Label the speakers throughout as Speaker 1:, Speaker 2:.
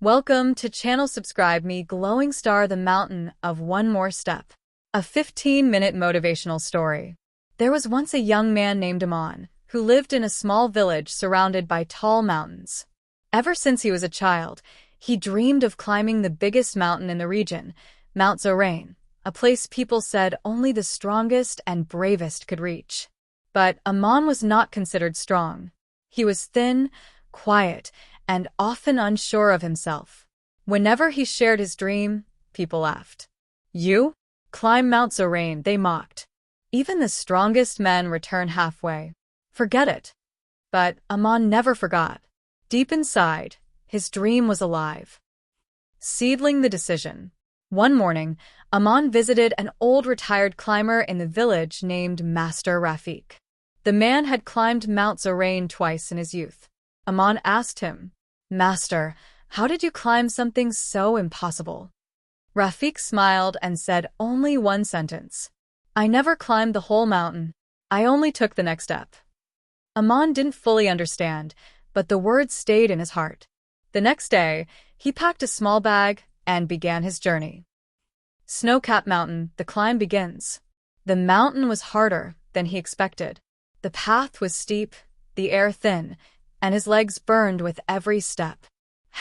Speaker 1: Welcome to channel subscribe me glowing star the mountain of one more step. A 15-minute motivational story. There was once a young man named Amon who lived in a small village surrounded by tall mountains. Ever since he was a child, he dreamed of climbing the biggest mountain in the region, Mount Soraine, a place people said only the strongest and bravest could reach. But Amon was not considered strong. He was thin, quiet, and often unsure of himself. Whenever he shared his dream, people laughed. "You? Climb Mount Soraine," they mocked. Even the strongest men return halfway. Forget it. But Amon never forgot. Deep inside, his dream was alive. Seedling the decision. One morning, Amon visited an old retired climber in the village named Master Rafiq. The man had climbed Mount Soraine twice in his youth. Amon asked him, "Master, how did you climb something so impossible?" Rafiq smiled and said only one sentence. "I never climbed the whole mountain. I only took the next step." Amon didn't fully understand, but the words stayed in his heart. The next day, he packed a small bag and began his journey. Snow-capped mountain, the climb begins. The mountain was harder than he expected. The path was steep, the air thin, and his legs burned with every step.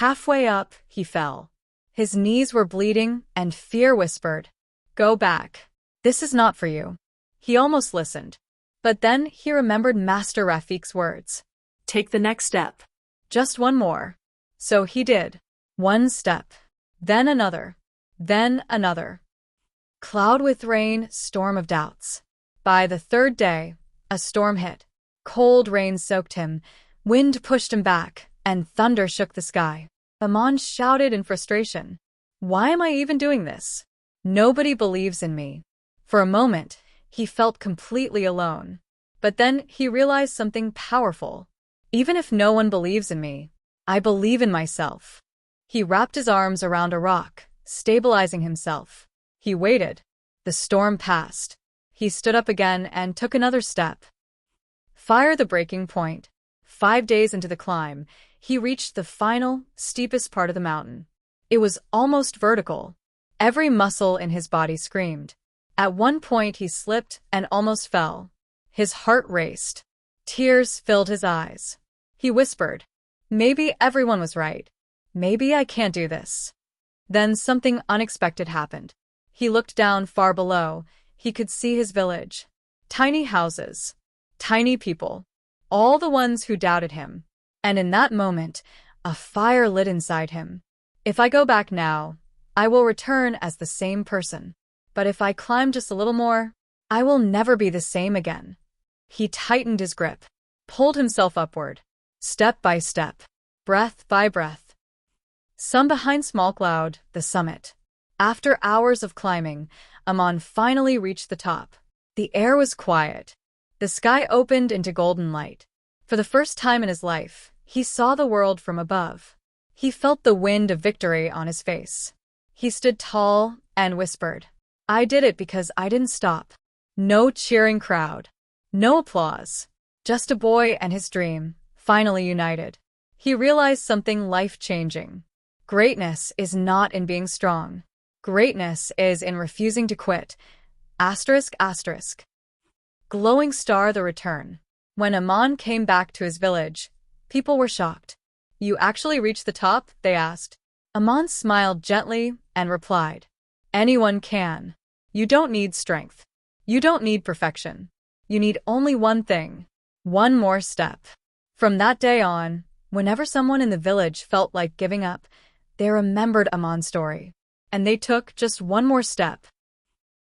Speaker 1: Halfway up, he fell. His knees were bleeding, and fear whispered, "Go back. This is not for you." He almost listened. But then he remembered Master Rafiq's words. "Take the next step. Just one more." So he did. One step. Then another. Then another. Cloud with rain, storm of doubts. By the third day, a storm hit. Cold rain soaked him, wind pushed him back, and thunder shook the sky. Amon shouted in frustration, "Why am I even doing this? Nobody believes in me." For a moment, he felt completely alone. But then he realized something powerful. Even if no one believes in me, I believe in myself. He wrapped his arms around a rock, stabilizing himself. He waited. The storm passed. He stood up again and took another step. Fire the breaking point. 5 days into the climb, he reached the final, steepest part of the mountain. It was almost vertical. Every muscle in his body screamed. At one point he slipped and almost fell. His heart raced. Tears filled his eyes. He whispered, "Maybe everyone was right. Maybe I can't do this." Then something unexpected happened. He looked down far below. He could see his village. Tiny houses. Tiny people. All the ones who doubted him. And in that moment, a fire lit inside him. "If I go back now, I will return as the same person. But if I climb just a little more, I will never be the same again." He tightened his grip, pulled himself upward, step by step, breath by breath. Some behind small cloud, the summit. After hours of climbing, Amon finally reached the top. The air was quiet. The sky opened into golden light. For the first time in his life, he saw the world from above. He felt the wind of victory on his face. He stood tall and whispered, "I did it because I didn't stop." No cheering crowd. No applause. Just a boy and his dream, finally united. He realized something life-changing. Greatness is not in being strong. Greatness is in refusing to quit. Asterisk, asterisk. Glowing star the return. When Amon came back to his village, people were shocked. "You actually reached the top?" they asked. Amon smiled gently and replied, "Anyone can. You don't need strength. You don't need perfection. You need only one thing. One more step." From that day on, whenever someone in the village felt like giving up, they remembered Amon's story. And they took just one more step.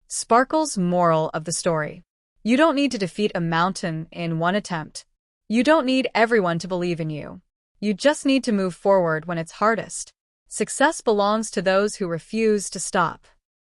Speaker 1: Sparkle's moral of the story. You don't need to defeat a mountain in one attempt. You don't need everyone to believe in you. You just need to move forward when it's hardest. Success belongs to those who refuse to stop.